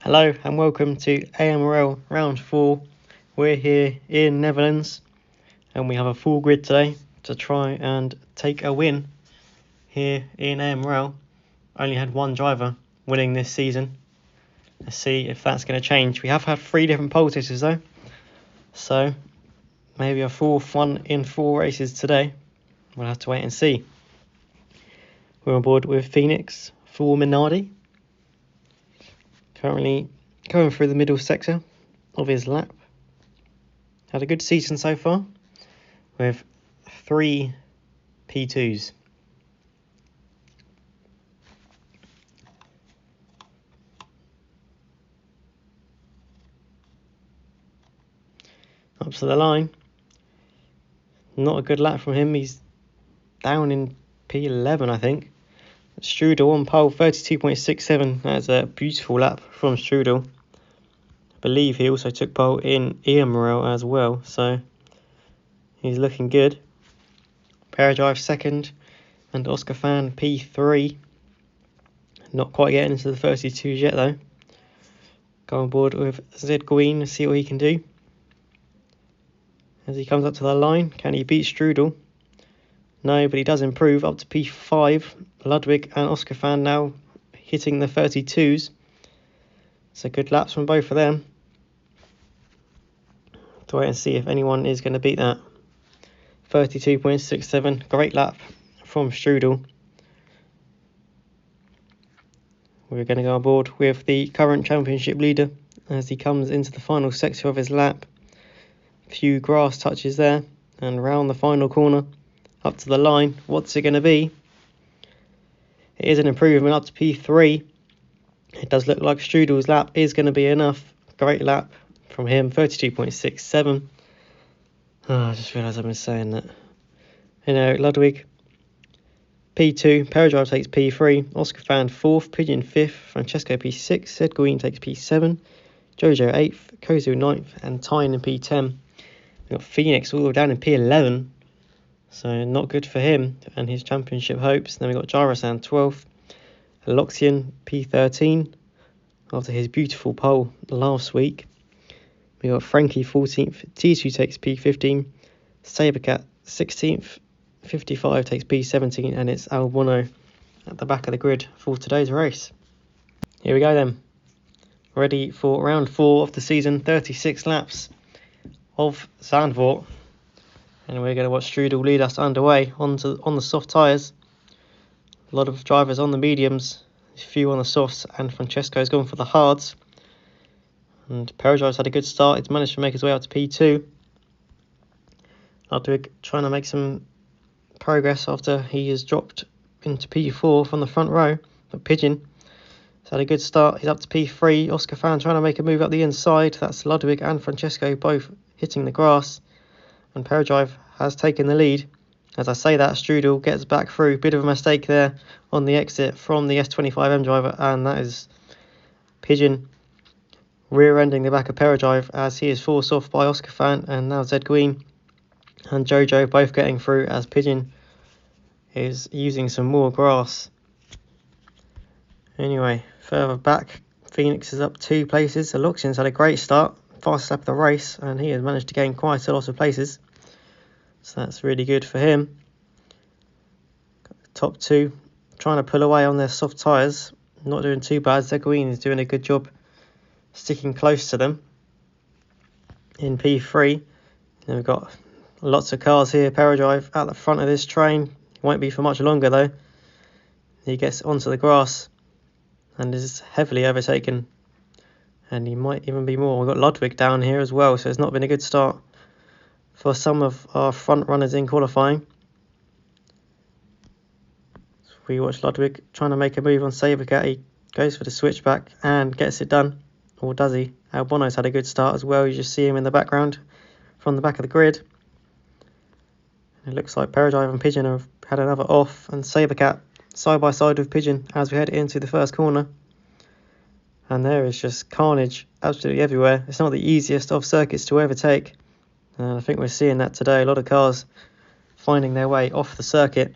Hello and welcome to AMRL round 4. We're here in Netherlands and we have a full grid today to try and take a win here in AMRL. Only had one driver winning this season. Let's see if that's going to change. We have had 3 different pole sitters though, so maybe a 4th one in 4 races today. We'll have to wait and see. We're on board with Phoenix for Minardi. Currently going through the middle sector of his lap. Had a good season so far with 3 P2s. Up to the line. Not a good lap from him. He's down in P11, I think. Strudel on pole, 32.67. That's a beautiful lap from Strudel. I believe he also took pole in AMRL as well, so he's looking good. Paradrive second, and Oscar Fan P3. Not quite getting into the 32s yet though. Go on board with Zed Green and see what he can do. As he comes up to the line, can he beat Strudel? No, but he does improve up to P5. Ludwig and Oscar Fan now hitting the 32s. So good laps from both of them. To wait and see if anyone is going to beat that. 32.67, great lap from Strudel. We're going to go on board with the current championship leader as he comes into the final sector of his lap. A few grass touches there and round the final corner. Up to the line, what's it going to be? It is an improvement up to P3. It does look like Strudel's lap is going to be enough. Great lap from him, 32.67. I just realised I've been saying that. Ludwig, P2, Paradrive takes P3, Oscar Fan 4th, Pigeon 5th, Francesco P6, Zed Green takes P7, Jojo 8th, Kozu 9th, and Tyne in P10. We've got Phoenix all the way down in P11. So not good for him and his championship hopes. Then we've got Gyrosan 12th, Loxian P13 after his beautiful pole last week. We got Frankie 14th, T2 takes P15, Sabercat 16th, 55 takes P17, and it's Albono at the back of the grid for today's race. Here we go then. Ready for round 4 of the season, 36 laps of Zandvoort. And we're going to watch Strudel lead us underway on the soft tyres. A lot of drivers on the mediums, a few on the softs, and Francesco's gone for the hards. And Paradrive's had a good start. He's managed to make his way up to P2. Ludwig trying to make some progress after he has dropped into P4 from the front row. But Pigeon has had a good start. He's up to P3. Oscar Fan trying to make a move up the inside. That's Ludwig and Francesco both hitting the grass. And Paradrive has taken the lead. As I say that, Strudel gets back through. Bit of a mistake there on the exit from the S25M driver, and that is Pigeon rear-ending the back of Paradrive as he is forced off by Oscar Fan, and now Zed Green and Jojo both getting through as Pigeon is using some more grass. Anyway, further back, Phoenix is up 2 places. Loxian's had a great start. Fastest lap of the race, and he has managed to gain quite a lot of places, so that's really good for him. Top 2 trying to pull away on their soft tyres, not doing too bad. Zeguin is doing a good job sticking close to them in P3. And we've got lots of cars here. Paradrive at the front of this train, won't be for much longer though. He gets onto the grass and is heavily overtaken. And he might even be more. We've got Ludwig down here as well, so it's not been a good start for some of our front runners in qualifying. So we watch Ludwig trying to make a move on Sabercat. He goes for the switchback and gets it done. Or does he? Albono's had a good start as well. You just see him in the background from the back of the grid. And it looks like Paradrive and Pigeon have had another off, and Sabercat side by side with Pigeon as we head into the first corner. And there is just carnage absolutely everywhere. It's not the easiest of circuits to overtake. And I think we're seeing that today. A lot of cars finding their way off the circuit.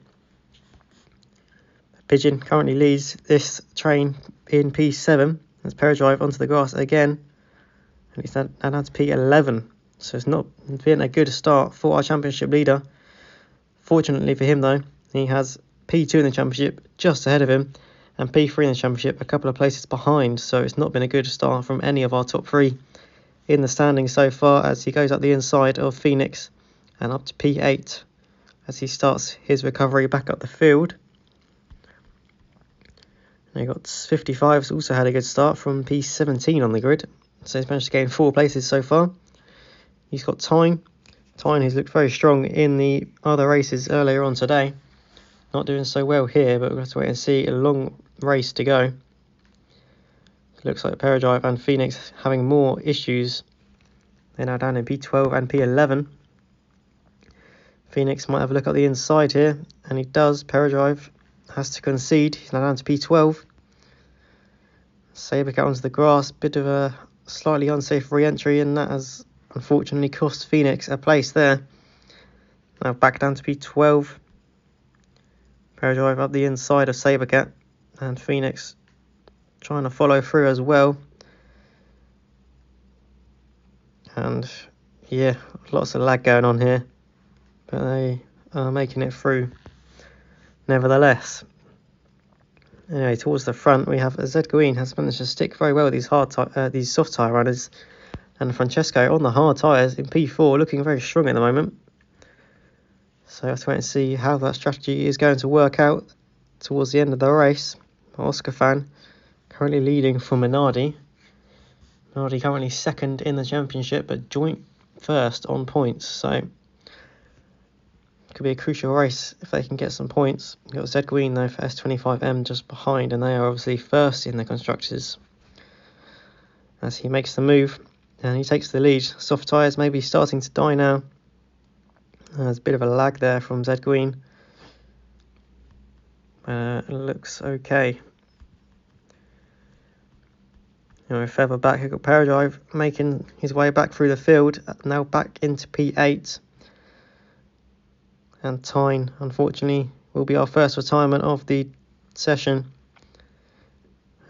Pigeon currently leads this train in P7. There's Pair Drive onto the grass again, and he's now down to P11. So it's not been a good start for our championship leader. Fortunately for him though, he has P2 in the championship just ahead of him, and P3 in the championship a couple of places behind. So it's not been a good start from any of our top three in the standings so far, as he goes up the inside of Phoenix and up to P8 as he starts his recovery back up the field. And you've got 55's also had a good start from P17 on the grid, so he's managed to gain 4 places so far. He's got Tyne, who's looked very strong in the other races earlier on today. Not doing so well here, but we'll have to wait and see. A long race to go. Looks like Paradrive and Phoenix having more issues. They're now down in P12 and P11. Phoenix might have a look at the inside here, and he does. Paradrive has to concede. He's now down to P12. Sabercat onto the grass. Bit of a slightly unsafe re-entry, and that has unfortunately cost Phoenix a place there. Now back down to P12. Paradrive up the inside of Sabercat, and Phoenix trying to follow through as well. And yeah, lots of lag going on here, but they are making it through nevertheless. Anyway, towards the front we have Zed Green has managed to stick very well with these soft tyre runners, and Francesco on the hard tyres in P4 looking very strong at the moment. So I have to wait and see how that strategy is going to work out towards the end of the race. Oscar Fan currently leading for Minardi. Minardi currently second in the championship, but joint first on points. So it could be a crucial race if they can get some points. You've got Zed Green though for S25M just behind, and they are obviously first in the constructors. As he makes the move, and he takes the lead. Soft tyres may be starting to die now. There's a bit of a lag there from Zed Green. It looks okay. Anyway, further back, we've got Paradrive making his way back through the field, now back into P8. And Tyne, unfortunately, will be our first retirement of the session.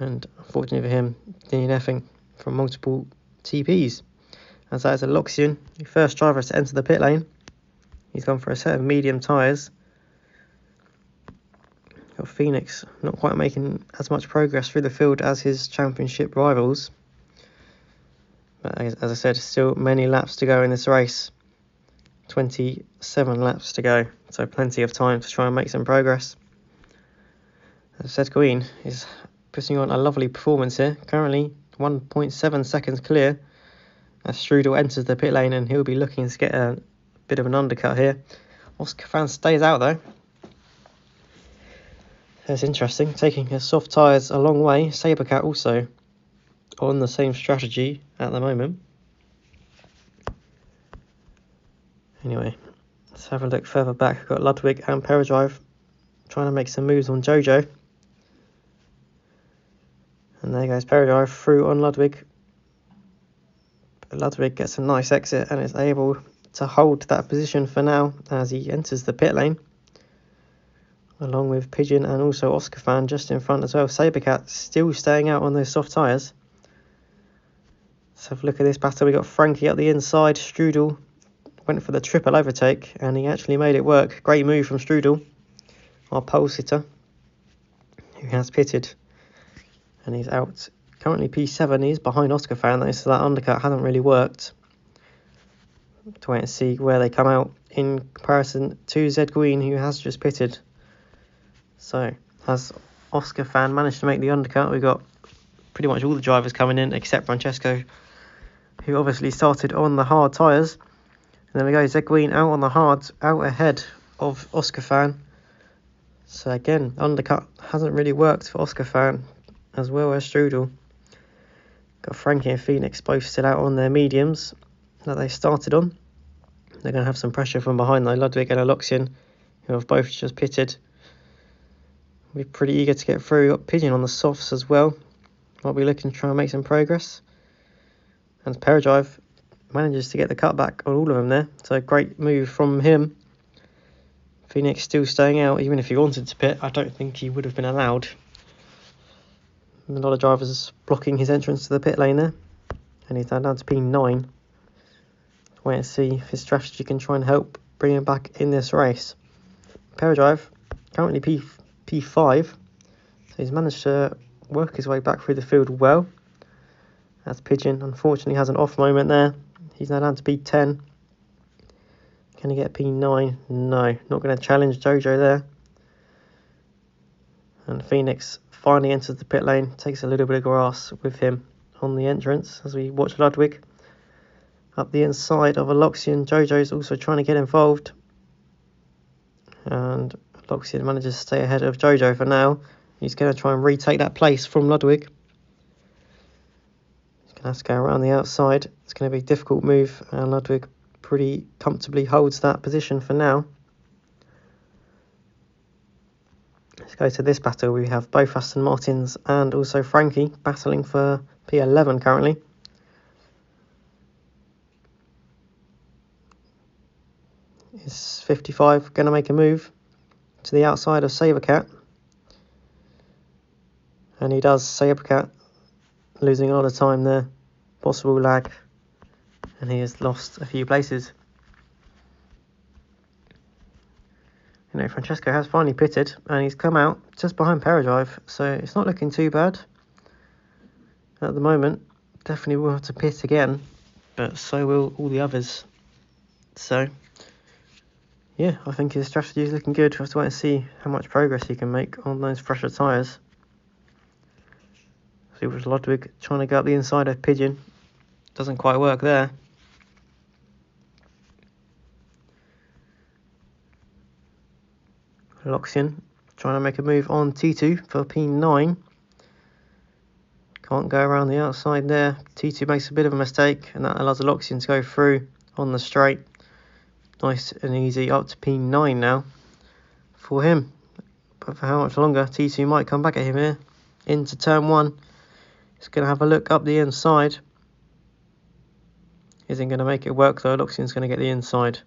And unfortunately for him, DNFing from multiple TPs. As that is a Loxian, the first driver to enter the pit lane. He's gone for a set of medium tyres. Got Phoenix not quite making as much progress through the field as his championship rivals. But as I said, still many laps to go in this race. 27 laps to go, so plenty of time to try and make some progress. As I said, Green is putting on a lovely performance here. Currently 1.7 seconds clear as Strudel enters the pit lane, and he'll be looking to get a bit of an undercut here. Oscar Fan stays out though. That's interesting, taking his soft tyres a long way. Sabercat also on the same strategy at the moment. Anyway, let's have a look further back. We've got Ludwig and Paradrive trying to make some moves on Jojo. And there goes Paradrive through on Ludwig. But Ludwig gets a nice exit and is able to hold that position for now as he enters the pit lane, along with Pigeon and also Oscar Fan just in front as well. Sabercat still staying out on those soft tyres. Let's have a look at this battle. We got Frankie up the inside. Strudel went for the triple overtake and he actually made it work. Great move from Strudel, our pole sitter, who has pitted, and he's out. Currently P7, he's behind Oscar Fan though, so that undercut hasn't really worked. To wait and see where they come out in comparison to Zed Green, who has just pitted. So has Oscar Fan managed to make the undercut? We've got pretty much all the drivers coming in except Francesco, who obviously started on the hard tyres. And there we go, Zed Green out on the hards, out ahead of Oscar Fan. So again, undercut hasn't really worked for Oscar Fan as well as Strudel. Got Frankie and Phoenix both still out on their mediums that they started on. They're going to have some pressure from behind though. Ludwig and Aloxian, who have both just pitted, will be pretty eager to get through. Got Pigeon on the softs as well. Might be looking to try and make some progress. And Paradrive manages to get the cutback on all of them there. So great move from him. Phoenix still staying out. Even if he wanted to pit, I don't think he would have been allowed. A lot of drivers blocking his entrance to the pit lane there. And he's now down to P9. Wait and see if his strategy can try and help bring him back in this race. Paradrive, currently P5. So he's managed to work his way back through the field well. As Pigeon unfortunately has an off moment there. He's now down to P10. Can he get P9? No, not going to challenge Jojo there. And Phoenix finally enters the pit lane, takes a little bit of grass with him on the entrance as we watch Ludwig up the inside of Aloxian. Jojo's also trying to get involved. And Aloxian manages to stay ahead of Jojo for now. He's going to try and retake that place from Ludwig. He's going to have to go around the outside. It's going to be a difficult move, and Ludwig pretty comfortably holds that position for now. Let's go to this battle. We have both Aston Martins and also Frankie battling for P11 currently. Is 55 going to make a move to the outside of Sabercat? And he does. Sabercat losing a lot of time there. Possible lag. And he has lost a few places. You know, Francesco has finally pitted and he's come out just behind Paradrive, so it's not looking too bad at the moment. Definitely will have to pit again, but so will all the others. So, yeah, I think his strategy is looking good. We'll have to wait and see how much progress he can make on those fresher tyres. See with Ludwig trying to go up the inside of Pigeon. Doesn't quite work there. Loxian trying to make a move on T2 for P9. Can't go around the outside there. T2 makes a bit of a mistake, and that allows Loxian to go through on the straight. Nice and easy up to P9 now for him. But for how much longer? T2 might come back at him here. Into turn 1. He's going to have a look up the inside. Isn't going to make it work though. Loxian's going to get the inside.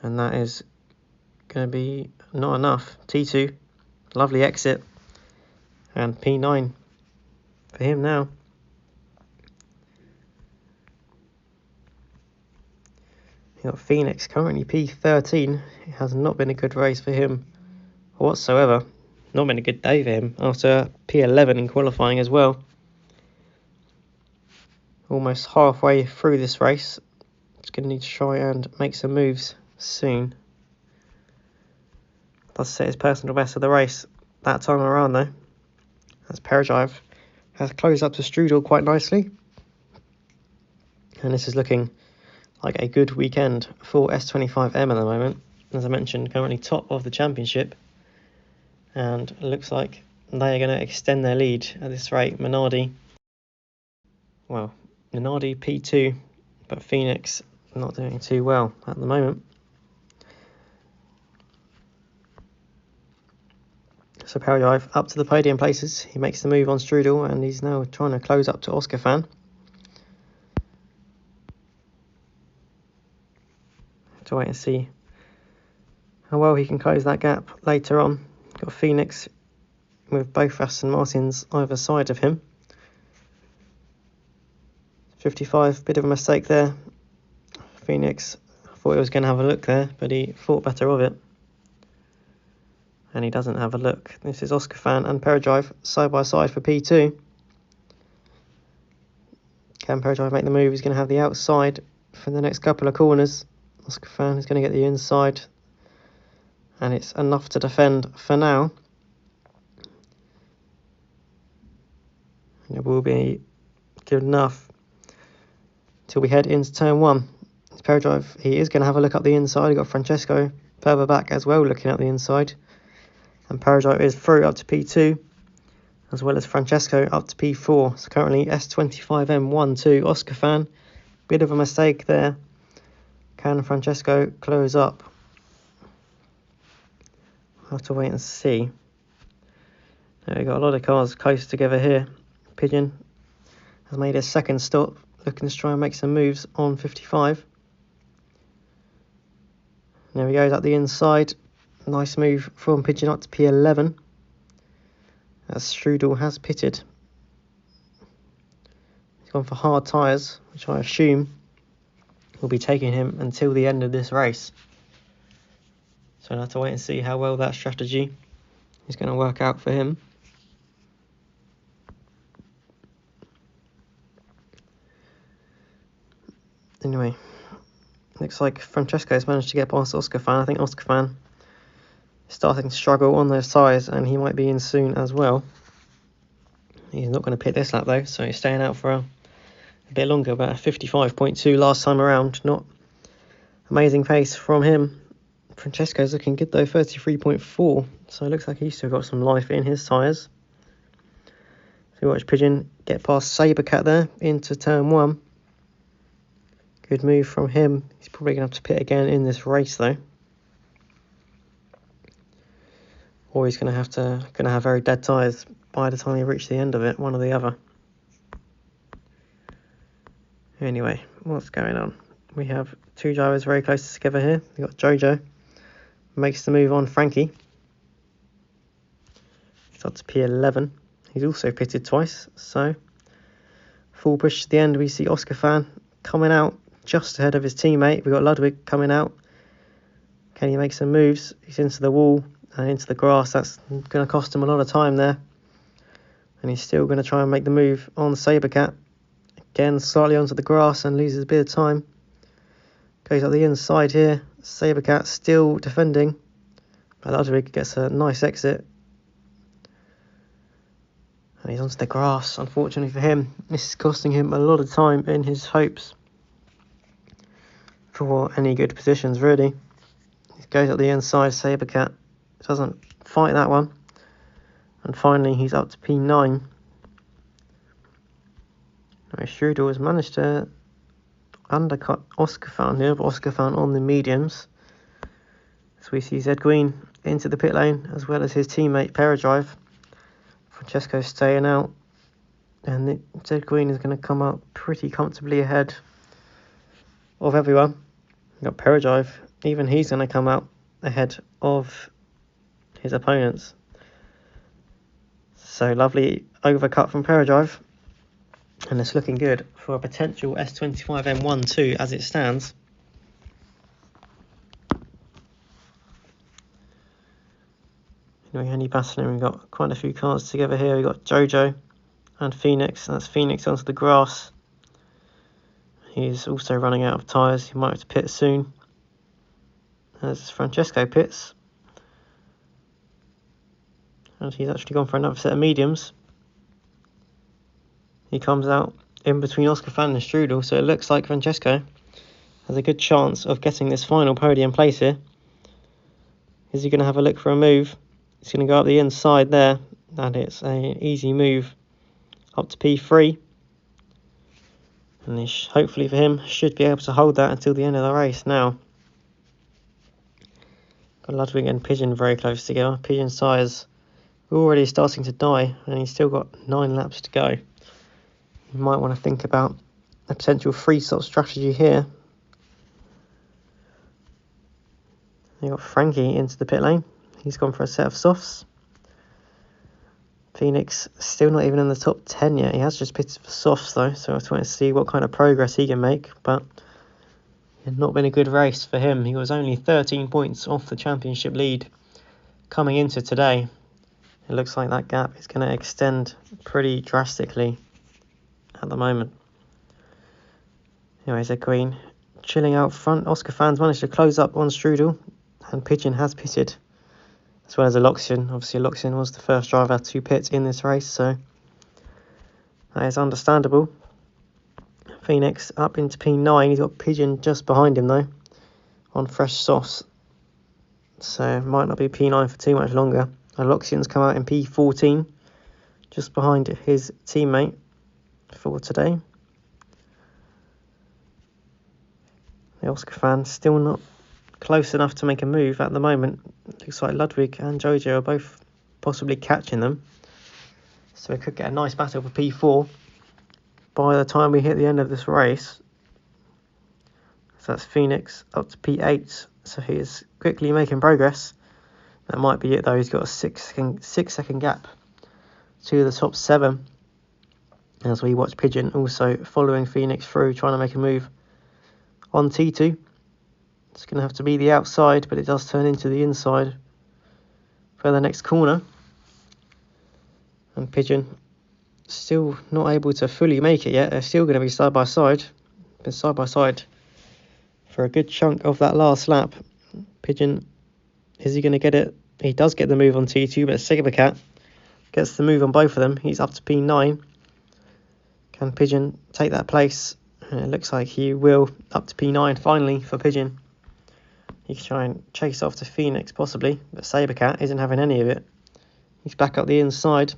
And that is going to be not enough. T2, lovely exit, and P9 for him now. You got Phoenix currently P13. It has not been a good race for him whatsoever. Not been a good day for him after P11 in qualifying as well. Almost halfway through this race. It's going to need to try and make some moves soon. Does set his personal best of the race that time around though, as Paradrive has closed up to Strudel quite nicely. And this is looking like a good weekend for S25M at the moment. As I mentioned, currently top of the championship. And it looks like they are going to extend their lead at this rate. Minardi P2, but Phoenix not doing too well at the moment. So Paradrive up to the podium places. He makes the move on Strudel and he's now trying to close up to Oscar Fan. Have to wait and see how well he can close that gap later on. Got Phoenix with both Aston Martins either side of him. 55, bit of a mistake there. Phoenix thought he was going to have a look there, but he thought better of it. And he doesn't have a look. This is Oscar Fan and Paradrive side by side for P2. Can Paradrive make the move? He's going to have the outside for the next couple of corners. Oscar Fan is going to get the inside. And it's enough to defend for now. And it will be good enough till we head into turn 1. It's Paradrive, he is going to have a look up the inside. We've got Francesco further back as well looking at the inside. And Paradrive is through up to P2, as well as Francesco up to P4. So currently S25M 1-2. Oscar Fan, bit of a mistake there. Can Francesco close up? I'll have to wait and see. We've got a lot of cars close together here. Pigeon has made his second stop, looking to try and make some moves on 55. There he goes up the inside. Nice move from Pigeon up to P11. as Strudel has pitted. He's gone for hard tyres, which I assume will be taking him until the end of this race. So I'll have to wait and see how well that strategy is going to work out for him. Anyway, looks like Francesco's managed to get past Oscar Fan. I think Oscar Fan is starting to struggle on those tyres, and he might be in soon as well. He's not going to pit this lap though, so he's staying out for a bit longer, about a 55.2 last time around. Not amazing pace from him. Francesco's looking good though, 33.4, so it looks like he's still got some life in his tyres. So we watch Pigeon get past Sabercat there into turn 1. Good move from him. He's probably going to have to pit again in this race though. Or he's going to have very dead tyres by the time he reaches the end of it, one or the other. Anyway, what's going on? We have two drivers very close together here. We've got Jojo, makes the move on Frankie. He's up to P11. He's also pitted twice, so full push to the end. We see Oscar Fan coming out just ahead of his teammate. We've got Ludwig coming out. Can he make some moves? He's into the wall and into the grass. That's going to cost him a lot of time there. And he's still going to try and make the move on Sabercat. Again, slightly onto the grass and loses a bit of time. Goes up the inside here. Sabercat still defending. But Ludwig gets a nice exit. And he's onto the grass, unfortunately for him. This is costing him a lot of time in his hopes for any good positions, really. He goes up the inside, Sabercat doesn't fight that one. And finally, he's up to P9. Strudel has managed to undercut Oscar Fan here, but Oscar Fan on the mediums. So we see Zed Green into the pit lane, as well as his teammate Paradrive. Francesco staying out, and Zed Green is going to come up pretty comfortably ahead of everyone. We've got Paradrive, even he's going to come out ahead of his opponents. So lovely overcut from Paradrive, and it's looking good for a potential S25 M1-2 as it stands. Anyway, Andy battling, we've got quite a few cars together here. We've got Jojo and Phoenix. That's Phoenix onto the grass. He's also running out of tyres. He might have to pit soon, as Francesco pits. And he's actually gone for another set of mediums. He comes out in between Oscar Fan and Strudel, so it looks like Francesco has a good chance of getting this final podium place here. Is he going to have a look for a move? He's going to go up the inside there, and it's an easy move up to P3. And he hopefully for him, should be able to hold that until the end of the race now. Got Ludwig and Pigeon very close together. Pigeon's tyres already starting to die, and he's still got 9 laps to go. You might want to think about a potential free-stop strategy here. You got Frankie into the pit lane. He's gone for a set of softs. Phoenix still not even in the top 10 yet. He has just pitted for softs though, so I was trying to see what kind of progress he can make, but it's not been a good race for him. He was only 13 points off the championship lead coming into today. It looks like that gap is going to extend pretty drastically at the moment. Anyways, Zed Green chilling out front. Oscar Fan's managed to close up on Strudel, and Pigeon has pitted, as well as Aloxian. Obviously, Aloxian was the first driver to pit in this race, so that is understandable. Phoenix up into P9. He's got Pigeon just behind him, though, on fresh softs. So, might not be P9 for too much longer. Aloxian's come out in P14, just behind his teammate for today. The Oscar Fan still not close enough to make a move at the moment. Looks like Ludwig and Jojo are both possibly catching them, so we could get a nice battle for P4 by the time we hit the end of this race. So that's Phoenix up to P8, so he is quickly making progress. That might be it though. He's got a 6 second gap to the top 7, as we watch Pigeon also following Phoenix through, trying to make a move on T2. It's going to have to be the outside, but it does turn into the inside for the next corner. And Pigeon still not able to fully make it yet. They're still going to be side by side. Been side by side for a good chunk of that last lap. Pigeon, is he going to get it? He does get the move on T2, but Sabercat gets the move on both of them. He's up to P9. Can Pigeon take that place? And it looks like he will, up to P9 finally for Pigeon. He can try and chase off to Phoenix possibly, but Sabercat isn't having any of it. He's back up the inside.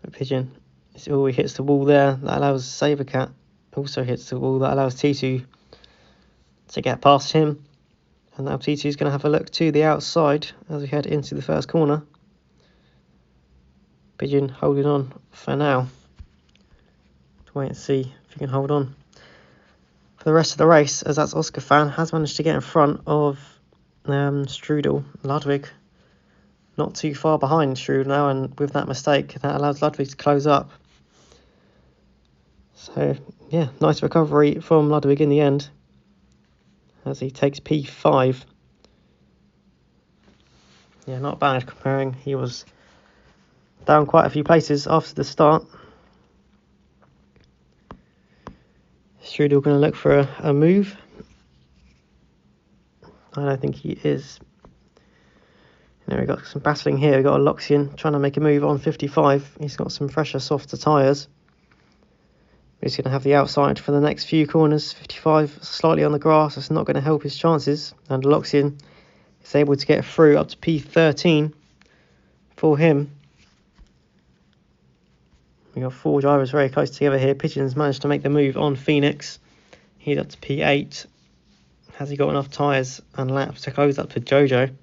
But Pigeon, he hits the wall there. That allows Sabercat, also hits the wall. That allows T2 to get past him. And now T2 is going to have a look to the outside as we head into the first corner. Pigeon holding on for now. Wait and see if he can hold on for the rest of the race, as that's Oscar Fan has managed to get in front of Strudel. Ludwig not too far behind Strudel now, and with that mistake that allows Ludwig to close up. So yeah, nice recovery from Ludwig in the end as he takes P5. Yeah, not bad comparing. He was down quite a few places after the start. Strudel going to look for a move. I don't think he is. Now we've got some battling here. We've got a Loxian trying to make a move on 55. He's got some fresher, softer tyres. He's going to have the outside for the next few corners. 55 slightly on the grass. That's not going to help his chances. And Loxian is able to get through up to P13 for him. We've got 4 drivers very close together here. Pigeon's managed to make the move on Phoenix. He's up to P8. Has he got enough tyres and laps to close up to Jojo?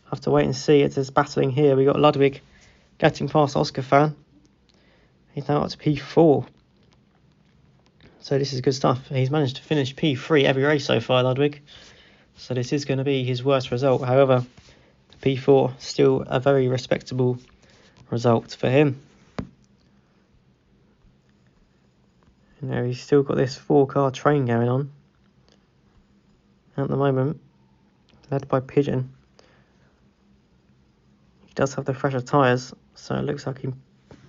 Have to wait and see. It's just battling here. We've got Ludwig getting past Oscar Fan. He's now up to P4. So this is good stuff. He's managed to finish P3 every race so far, Ludwig. So this is going to be his worst result. However, P4 still a very respectable result for him. And there he's still got this 4-car train going on at the moment, led by Pigeon. He does have the fresher tyres, so it looks like he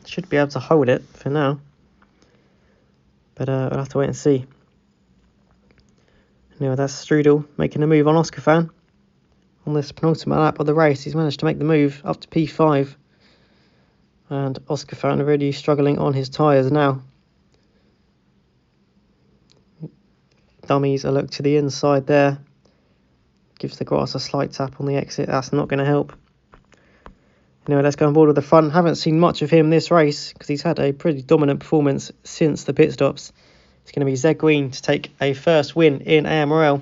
should be able to hold it for now. But we'll have to wait and see. Anyway, that's Strudel making a move on Oscar Fan. On this penultimate lap of the race, he's managed to make the move up to P5. And Oscar Fan really struggling on his tyres now. Dummies a look to the inside there. Gives the grass a slight tap on the exit. That's not going to help. Anyway, let's go on board with the front. Haven't seen much of him this race because he's had a pretty dominant performance since the pit stops. It's going to be Zed Green to take a first win in AMRL.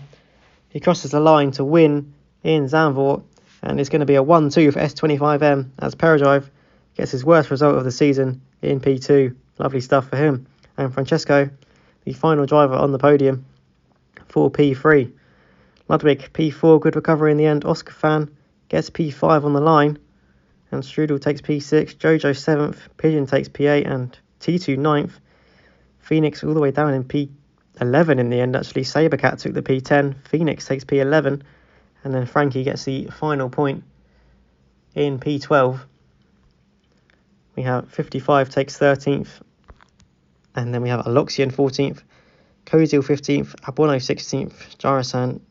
He crosses the line to win in Zandvoort, and it's going to be a 1-2 for S25M as Peradrive gets his worst result of the season in P2. Lovely stuff for him. And Francesco, the final driver on the podium for P3. Ludwig, P4, good recovery in the end. Oscar Fan gets P5 on the line. And Strudel takes P6, Jojo 7th, Pigeon takes P8, and T2 9th. Phoenix all the way down in P11 in the end, actually. Sabercat took the P10, Phoenix takes P11, and then Frankie gets the final point in P12. We have 55 takes 13th, and then we have Aloxian 14th, Kozil 15th, Abono 16th, Jarasan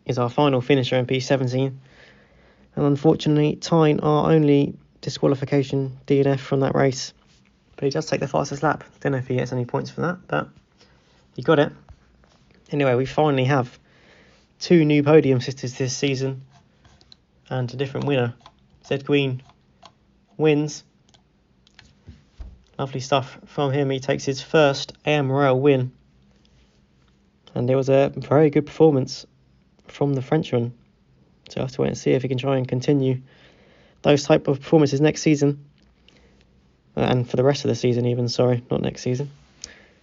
is our final finisher in P17. And unfortunately, Tyne our only disqualification DNF from that race. But he does take the fastest lap. Don't know if he gets any points for that, but he got it. Anyway, we finally have 2 new podium sitters this season and a different winner. Zed Green wins. Lovely stuff from him. He takes his first AMRL win. And it was a very good performance from the Frenchman. So I have to wait and see if he can try and continue those type of performances next season. And for the rest of the season even, sorry, not next season.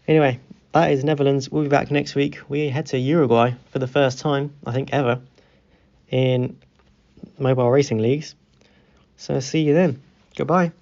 Anyway, that is Netherlands. We'll be back next week. We head to Uruguay for the first time, I think ever, in mobile racing leagues. So see you then. Goodbye.